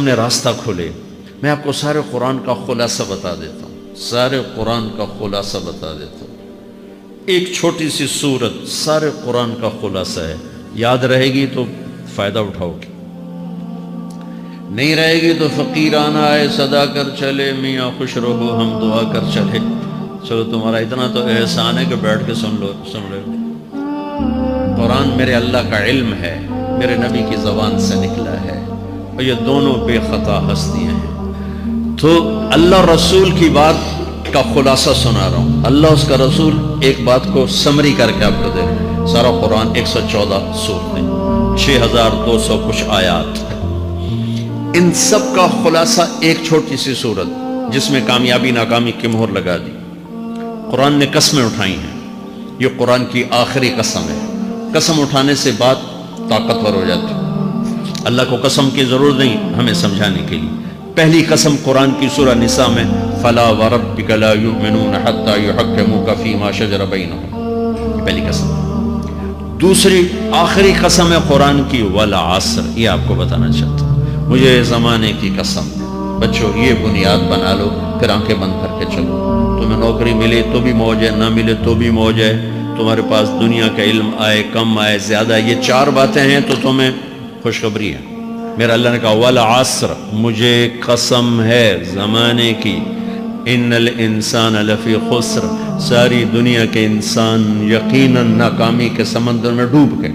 سامنے راستہ کھلے. میں آپ کو سارے قرآن کا خلاصہ بتا دیتا ہوں، سارے قرآن کا خلاصہ بتا دیتا ہوں. ایک چھوٹی سی سورت سارے قرآن کا خلاصہ ہے. یاد رہے گی تو فائدہ اٹھاؤ گی، نہیں رہے گی تو فقیرانہ آئے صدا کر چلے، میاں خوش رہو ہم دعا کر چلے. چلو تمہارا اتنا تو احسان ہے کہ بیٹھ کے سن رہے ہو. قرآن میرے اللہ کا علم ہے، میرے نبی کی زبان سے نکلا ہے، اور یہ دونوں بے خطا ہستیاں ہیں. تو اللہ رسول کی بات کا خلاصہ سنا رہا ہوں. اللہ اس کا رسول ایک بات کو سمری کر کے آپ کو دے رہے ہیں. سارا قرآن 114 سورتیں، 6200 کچھ آیات، ان سب کا خلاصہ ایک چھوٹی سی سورت جس میں کامیابی ناکامی کی مہر لگا دی. قرآن نے قسمیں اٹھائی ہیں، یہ قرآن کی آخری قسم ہے. قسم اٹھانے سے بات طاقتور ہو جاتی. اللہ کو قسم کی ضرورت نہیں ہمیں سمجھانے کے لیے. پہلی قسم قرآن کی سورہ نساء میں فَلَا وَرَبِّكَ لَا يُؤْمِنُونَ حَتَّى يُحَكِّمُوكَ فِي مَا شَجَرَ بَيْنَهُمْ، پہلی قسم. دوسری آخری قسم ہے قرآن کی وَالْعَصْرِ، یہ آپ کو بتانا چاہتا ہوں. مجھے زمانے کی قسم. بچوں یہ بنیاد بنا لو، پھر آنکھیں بند کر کے چلو. تمہیں نوکری ملے تو بھی موج ہے، نہ ملے تو بھی موج ہے. تمہارے پاس دنیا کا علم آئے کم آئے زیادہ، یہ چار باتیں ہیں تو تمہیں خوشخبری ہے. میرا اللہ نے کہا والعصر، مجھے قسم ہے زمانے کی، ان الانسان لفی خسر، ساری دنیا کے انسان یقیناً ناکامی کے سمندر میں ڈوب گئے.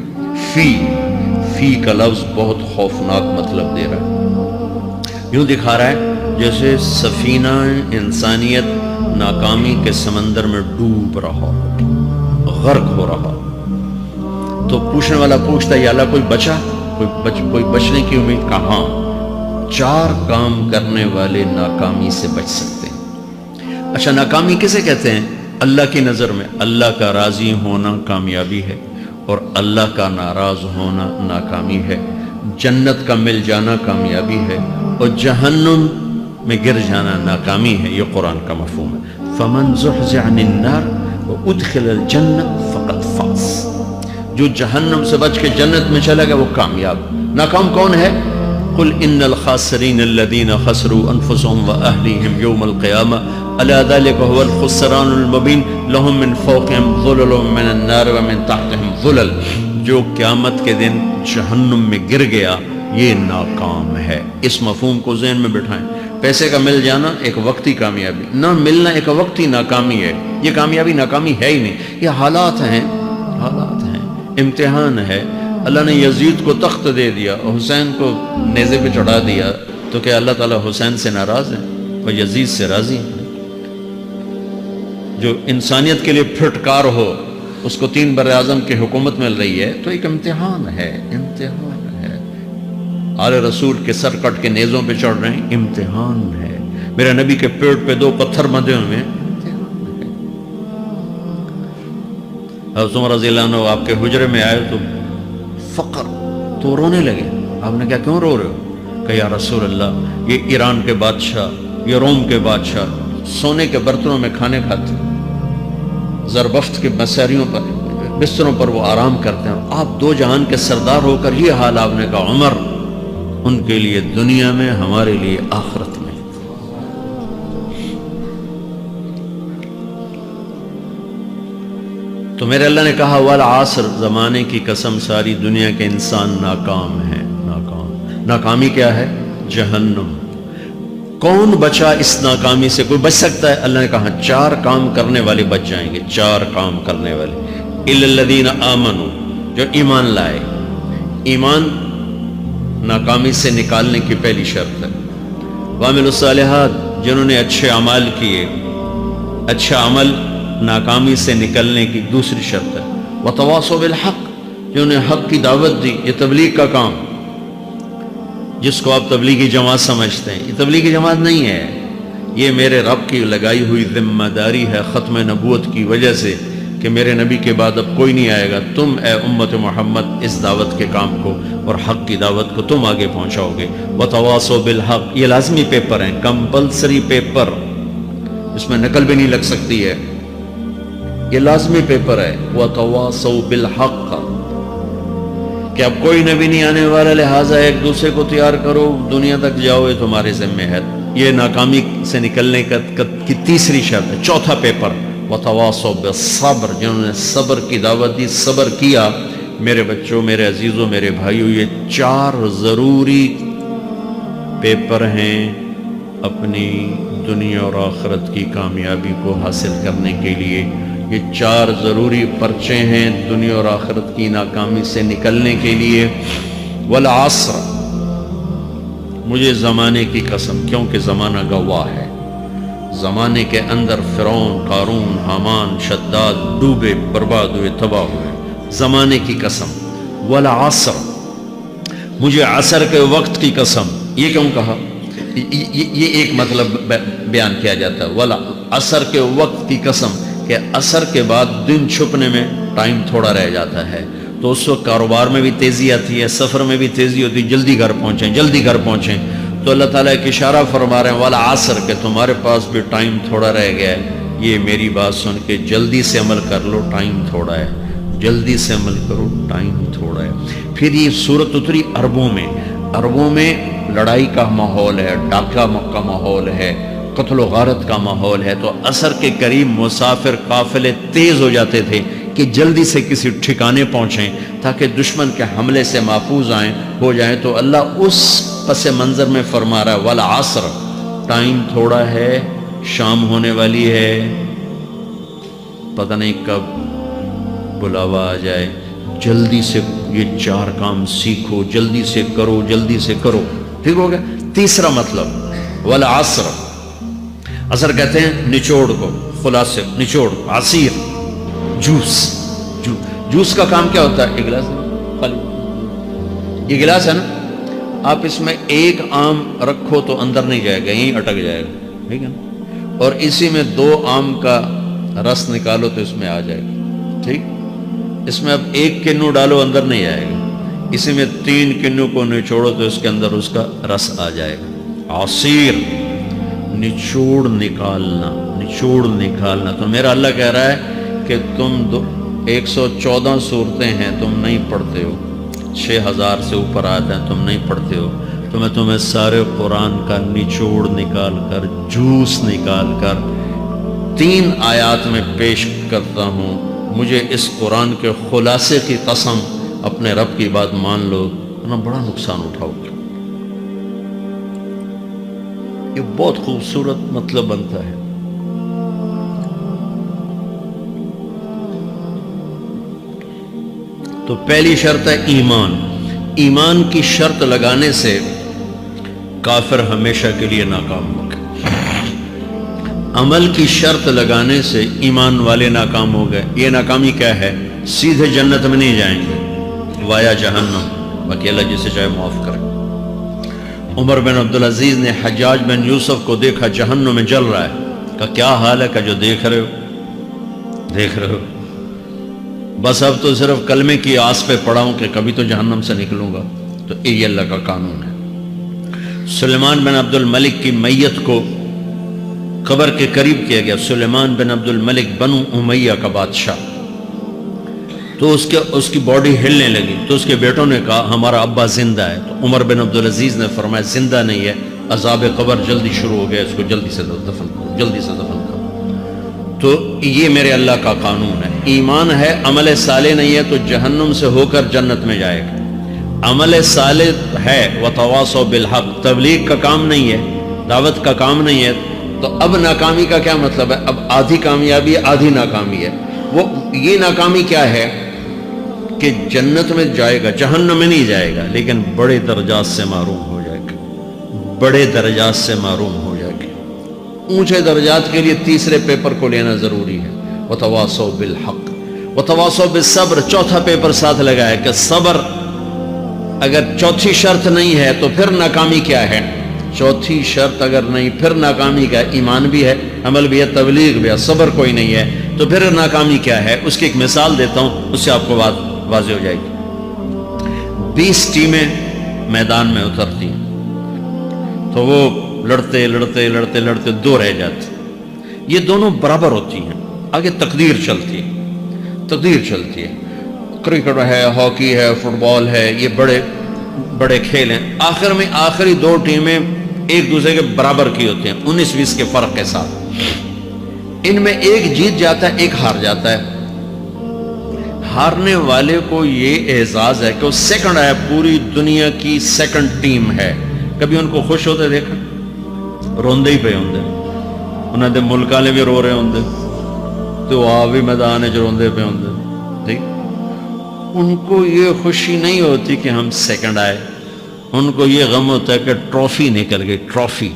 فی کا لفظ بہت خوفناک مطلب دے رہا ہے. یوں دکھا رہا ہے جیسے سفینہ انسانیت ناکامی کے سمندر میں ڈوب رہا، غرق ہو رہا. تو پوچھنے والا پوچھتا ہے یا اللہ کوئی بچا، کوئی بچنے کی امید؟ کہاں؟ چار کام کرنے والے ناکامی سے بچ سکتے ہیں. اچھا ناکامی کسے کہتے ہیں؟ اللہ کی نظر میں اللہ کا راضی ہونا کامیابی ہے، اور اللہ کا ناراض ہونا ناکامی ہے. جنت کا مل جانا کامیابی ہے، اور جہنم میں گر جانا ناکامی ہے. یہ قرآن کا مفہوم ہے. فَمَنْ زُحْزِحَ عَنِ النَّارِ وَأُدْخِلَ الْجَنَّةَ فَقَدْ فَازَ، جو جہنم سے بچ کے جنت میں چلا گیا وہ کامیاب. ناکام کون ہے؟ قُلْ إِنَّ الْخَاسِرِينَ الَّذِينَ خَسِرُوا أَنفُسَهُمْ وَأَهْلِيهِمْ يَوْمَ الْقِيَامَةِ أَلَا ذَلِكَ هُوَ الْخُسْرَانُ الْمُبِينُ لَهُم مِّن فَوْقِهِمْ ظُلَلٌ مِّنَ النَّارِ وَمِن تَحْتِهِمْ ظُلَلٌ. جو قیامت کے دن جہنم میں گر گیا یہ ناکام ہے. اس مفہوم کو ذہن میں بٹھائیں. پیسے کا مل جانا ایک وقتی کامیابی، نہ ملنا ایک وقتی ناکامی ہے. یہ کامیابی ناکامی ہے ہی نہیں، یہ حالات ہیں، امتحان ہے. اللہ نے یزید کو تخت دے دیا اور حسین کو نیزے پہ چڑھا دیا، تو کیا اللہ تعالیٰ حسین سے ناراض ہے اور یزید سے راضی ہے؟ جو انسانیت کے لیے پھٹکار ہو اس کو 3 براعظم کی حکومت مل رہی ہے تو ایک امتحان ہے. آل رسول کے سر کٹ کے نیزوں پہ چڑھ رہے ہیں، امتحان ہے. میرے نبی کے پیٹ پہ 2 پتھر بندھے ہوئے ہیں، حضرت عمر رضی اللہ عنہ آپ کے حجرے میں آئے تو فقر، تو رونے لگے. آپ نے کہا کیوں رو رہے ہو؟ کہ یا رسول اللہ یہ ایران کے بادشاہ، یہ روم کے بادشاہ سونے کے برتنوں میں کھانے کھاتے، زربفت کے مساریوں پر بستروں پر وہ آرام کرتے ہیں، اور آپ 2 جہان کے سردار ہو کر یہ حال. آپ نے کہا عمر ان کے لیے دنیا میں، ہمارے لیے آخرت میں. تو میرے اللہ نے کہا والعصر، زمانے کی قسم ساری دنیا کے انسان ناکام ہیں. ناکامی کیا ہے؟ جہنم. کون بچا اس ناکامی سے؟ کوئی بچ سکتا ہے؟ اللہ نے کہا 4 کام کرنے والے بچ جائیں گے. 4 کام کرنے والے. اِلَّا الَّذِينَ آمَنُوا، جو ایمان لائے. ایمان ناکامی سے نکالنے کی پہلی شرط ہے. وَعَمِلُوا الصَّالِحَاتِ، جنہوں نے اچھے اعمال کیے. اچھا عمل ناکامی سے نکلنے کی دوسری شرط ہے. وَتَوَاصَوْا بِالْحَقِّ، جنہوں نے حق کی دعوت دی. یہ تبلیغ کا کام، جس کو آپ تبلیغی جماعت سمجھتے ہیں، یہ تبلیغی جماعت نہیں ہے. یہ میرے رب کی لگائی ہوئی ذمہ داری ہے ختم نبوت کی وجہ سے کہ میرے نبی کے بعد اب کوئی نہیں آئے گا. تم اے امت محمد اس دعوت کے کام کو اور حق کی دعوت کو تم آگے پہنچاؤ گے. وَتَوَاصَوْا بِالْحَقِّ، یہ لازمی پیپر ہیں، کمپلسری پیپر، اس میں نقل بھی نہیں لگ سکتی ہے، یہ لازمی پیپر ہے. وَتَوَاصَوْا بِالْحَقِّ، کہ اب کوئی نبی نہیں آنے والا، لہٰذا ایک دوسرے کو تیار کرو، دنیا تک جاؤ، یہ تمہارے ذمہ ہے. یہ ناکامی سے نکلنے کی تیسری شرط ہے. چوتھا پیپر وتواصوا بالصبر، جنہوں نے صبر کی دعوت دی، صبر کیا. میرے بچوں، میرے عزیزوں، میرے بھائیوں، یہ 4 ضروری پیپر ہیں اپنی دنیا اور آخرت کی کامیابی کو حاصل کرنے کے لیے. یہ 4 ضروری پرچے ہیں دنیا اور آخرت کی ناکامی سے نکلنے کے لیے. والعصر، مجھے زمانے کی قسم، کیونکہ زمانہ گواہ ہے. زمانے کے اندر فرعون، قارون، حامان، شداد ڈوبے، برباد ہوئے، تباہ ہوئے. زمانے کی قسم. والعصر، مجھے عصر کے وقت کی قسم. یہ کیوں کہا؟ یہ ایک مطلب بیان کیا جاتا ہے. والعصر کے وقت کی قسم کہ عصر کے بعد دن چھپنے میں ٹائم تھوڑا رہ جاتا ہے، تو اس وقت کاروبار میں بھی تیزی آتی ہے، سفر میں بھی تیزی ہوتی ہے، جلدی گھر پہنچیں، جلدی گھر پہنچیں. تو اللہ تعالیٰ ایک اشارہ فرما رہے ہیں والعصر، کہ تمہارے پاس بھی ٹائم تھوڑا رہ گیا ہے. یہ میری بات سن کے جلدی سے عمل کر لو، ٹائم تھوڑا ہے. جلدی سے عمل کرو، ٹائم تھوڑا ہے. پھر یہ سورت اتری عربوں میں. عربوں میں لڑائی کا ماحول ہے، ڈاکہ کا ماحول ہے، قتل و غارت کا ماحول ہے. تو عصر کے قریب مسافر قافلے تیز ہو جاتے تھے کہ جلدی سے کسی ٹھکانے پہنچیں تاکہ دشمن کے حملے سے محفوظ ہو جائیں. تو اللہ اس پس منظر میں فرما رہا ہے والعصر، ٹائم تھوڑا ہے، شام ہونے والی ہے، پتہ نہیں کب بلاوا آ جائے. جلدی سے یہ 4 کام سیکھو، جلدی سے کرو، جلدی سے کرو. ٹھیک ہو گیا. تیسرا مطلب والعصر، عصر کہتے ہیں نچوڑ کو، خلاصے، نچوڑ، عصیر، جوس. جوس کا کام کیا ہوتا ہے؟ ایک گلاس خالی، یہ گلاس ہے نا، آپ اس میں ایک آم رکھو تو اندر نہیں جائے گا، یہیں اٹک جائے گا. ٹھیک ہے نا. اور اسی میں 2 آم کا رس نکالو تو اس میں آ جائے گا. ٹھیک. اس میں اب 1 کنو ڈالو، اندر نہیں آئے گا. اسی میں 3 کنو کو نچوڑو تو اس کے اندر اس کا رس آ جائے گا. عصیر، نچوڑ نکالنا، نچوڑ نکالنا. تو میرا اللہ کہہ رہا ہے کہ تم 114 صورتیں ہیں تم نہیں پڑھتے ہو، 6000 سے اوپر آتے ہیں تم نہیں پڑھتے ہو. تو میں تمہیں سارے قرآن کا نچوڑ نکال کر، جوس نکال کر 3 آیات میں پیش کرتا ہوں. مجھے اس قرآن کے خلاصے کی قسم، اپنے رب کی بات مان لو، ورنہ بڑا نقصان اٹھاؤ گے. یہ بہت خوبصورت مطلب بنتا ہے. تو پہلی شرط ہے ایمان. ایمان کی شرط لگانے سے کافر ہمیشہ کے لیے ناکام ہو گئے. عمل کی شرط لگانے سے ایمان والے ناکام ہو گئے. یہ ناکامی کیا ہے؟ سیدھے جنت میں نہیں جائیں گے، وایا جہنم. باقی اللہ جسے چاہے معاف کرے. عمر بن عبدالعزیز نے حجاج بن یوسف کو دیکھا جہنم میں جل رہا ہے. کہا کیا حال ہے؟ کہ جو دیکھ رہے ہو، بس اب تو صرف کلمے کی آس پہ پڑا ہوں کہ کبھی تو جہنم سے نکلوں گا. تو یہ اللہ کا قانون ہے. سلیمان بن عبد الملک کی میت کو قبر کے قریب کیا گیا. سلیمان بن عبد الملک بنو امیہ کا بادشاہ. تو اس کی باڈی ہلنے لگی. تو اس کے بیٹوں نے کہا ہمارا ابا زندہ ہے. تو عمر بن عبدالعزیز نے فرمایا زندہ نہیں ہے، عذاب قبر جلدی شروع ہو گیا، اس کو جلدی سے دفن کرو، جلدی سے دفن کرو. تو یہ میرے اللہ کا قانون ہے. ایمان ہے، عمل صالح نہیں ہے تو جہنم سے ہو کر جنت میں جائے گا. عمل صالح ہے وتواصوا بالحق، تبلیغ کا کام نہیں ہے، دعوت کا کام نہیں ہے. تو اب ناکامی کا کیا مطلب ہے؟ اب آدھی کامیابی ہے، آدھی ناکامی ہے. وہ یہ ناکامی کیا ہے کہ جنت میں جائے گا، جہنم میں نہیں جائے گا، لیکن بڑے درجات سے محروم ہو جائے گا. بڑے درجات سے محروم ہو جائے گا. اونچے درجات کے لیے تیسرے پیپر کو لینا ضروری ہے. وتواصوا بالحق وتواصوا بالصبر. چوتھا پیپر ساتھ لگایا کہ صبر اگر چوتھی شرط نہیں ہے تو پھر ناکامی کیا ہے؟ چوتھی شرط اگر نہیں پھر ناکامی کا ایمان بھی ہے، عمل بھی ہے، تبلیغ بھی ہے، صبر کوئی نہیں ہے تو پھر ناکامی کیا ہے؟ اس کی ایک مثال دیتا ہوں، اس سے آپ کو بات واضح ہو جائے گی. 20 ٹیمیں میدان میں اترتی ہیں تو وہ لڑتے لڑتے لڑتے لڑتے 2 رہ جاتے. یہ دونوں برابر ہوتی ہیں. آگے تقدیر چلتی ہے، تقدیر چلتی ہے. کرکٹ ہے، ہاکی ہے، فٹ بال ہے، یہ بڑے بڑے کھیل ہیں، آخر میں آخری دو ٹیمیں ایک دوسرے کے برابر کی ہوتی ہیں 19-20 کے فرق کے ساتھ، ان میں ایک جیت جاتا ہے ایک ہار جاتا ہے۔ ہارنے والے کو یہ اعزاز ہے کہ وہ سیکنڈ آیا، پوری دنیا کی سیکنڈ ٹیم ہے۔ کبھی ان کو خوش ہوتے دیکھا؟ روندے ہی پہ ہوندے، انہوں نے ملک والے بھی رو رہے ہوندے تو آ بھی میدان جو روندے پہ ہوندے، ٹھیک؟ ان کو یہ خوشی نہیں ہوتی کہ ہم سیکنڈ آئے، ان کو یہ غم ہوتا ہے کہ ٹرافی نکل گئی، ٹرافی۔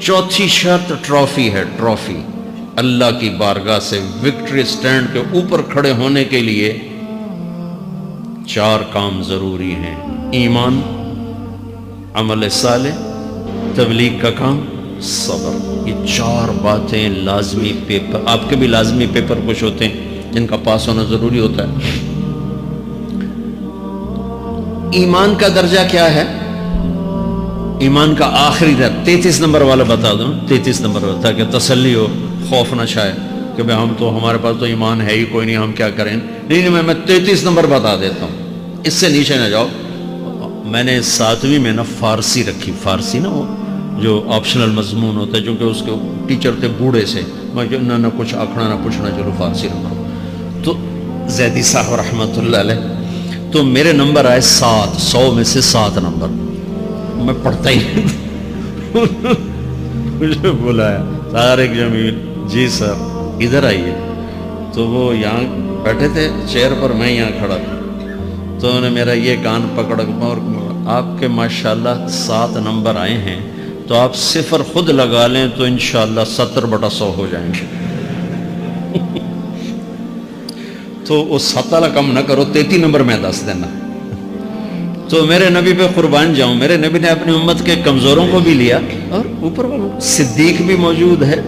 چوتھی شرط ٹرافی ہے، ٹرافی۔ اللہ کی بارگاہ سے وکٹری سٹینڈ کے اوپر کھڑے ہونے کے لیے 4 کام ضروری ہیں: ایمان، عمل صالح، تبلیغ کا کام، صبر۔ یہ 4 باتیں لازمی پیپر، آپ کے بھی لازمی پیپر کچھ ہوتے ہیں جن کا پاس ہونا ضروری ہوتا ہے۔ ایمان کا درجہ کیا ہے؟ ایمان کا آخری درجہ 33 نمبر والا بتا دوں، 33 نمبر والا، تاکہ تسلی ہو، خوف نہ چھائے کہ بھئی ہمارے پاس تو ایمان ہے ہی کوئی نہیں، ہم کیا کریں۔ نہیں، میں 33 نمبر بتا دیتا ہوں، اس سے نیچے نہ جاؤ۔ میں نے 7ویں میں نا فارسی رکھی، فارسی نا وہ جو آپشنل مضمون ہوتا ہے، چونکہ اس کے ٹیچر تھے بوڑھے سے، میں نہ کچھ آکھنا نہ پوچھنا، چلو فارسی رکھو۔ تو زیدی صاحب رحمۃ اللہ علیہ، تو میرے نمبر آئے 7، 100 میں سے 7 نمبر، میں پڑھتا ہی مجھے بلایا طارق جمیل، جی سر ادھر آئیے۔ تو وہ یہاں بیٹھے تھے چیئر پر، میں یہاں کھڑا تھا، تو انہوں نے میرا یہ کان پکڑ، اور آپ کے ماشاءاللہ 7 نمبر آئے ہیں، تو آپ 0 خود لگا لیں تو انشاءاللہ 70/100 ہو جائیں گے۔ تو وہ 7 والا کم نہ کرو، 33 نمبر میں 10 دینا۔ تو میرے نبی پہ قربان جاؤں، میرے نبی نے اپنی امت کے کمزوروں کو بھی لیا اور اوپر والوں، صدیق بھی موجود ہے۔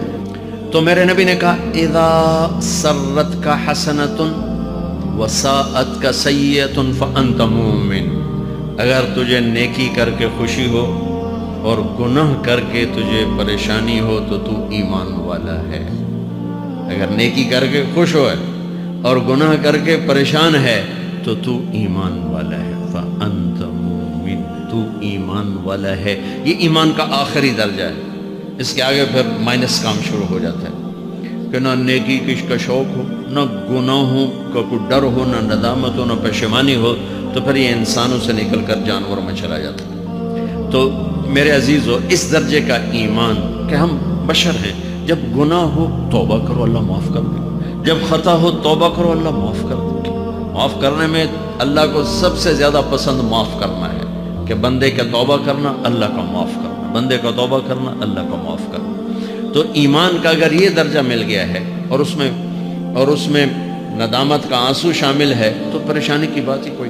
تو میرے نبی نے کہا اذا سرتک حسنۃ وساءتک سیئۃ فانت مومن، اگر تجھے نیکی کر کے خوشی ہو اور گناہ کر کے تجھے پریشانی ہو تو تو ایمان والا ہے۔ اگر نیکی کر کے خوش ہو ہے اور گناہ کر کے پریشان ہے تو تو ایمان والا ہے، فانت مومن، تو ایمان والا ہے۔ یہ ایمان کا آخری درجہ ہے، اس کے آگے پھر مائنس کام شروع ہو جاتا ہے کہ نہ نیکی کا شوق ہو، نہ گناہوں کا کوئی ڈر ہو، نہ ندامت ہو، نہ پشیمانی ہو، تو پھر یہ انسانوں سے نکل کر جانوروں میں چلا جاتا ہے۔ تو میرے عزیزو، اس درجے کا ایمان کہ ہم بشر ہیں، جب گناہ ہو توبہ کرو، اللہ معاف کر دے، جب خطا ہو توبہ کرو، اللہ معاف کر دے۔ معاف کرنے میں اللہ کو سب سے زیادہ پسند معاف کرنا ہے، کہ بندے کا توبہ کرنا، اللہ کا معاف کرنا، بندے کا توبہ کرنا، اللہ کا معاف کرنا۔ تو ایمان کا اگر یہ درجہ مل گیا ہے اور اس میں ندامت کا آنسو شامل ہے تو پریشانی کی بات ہی کوئی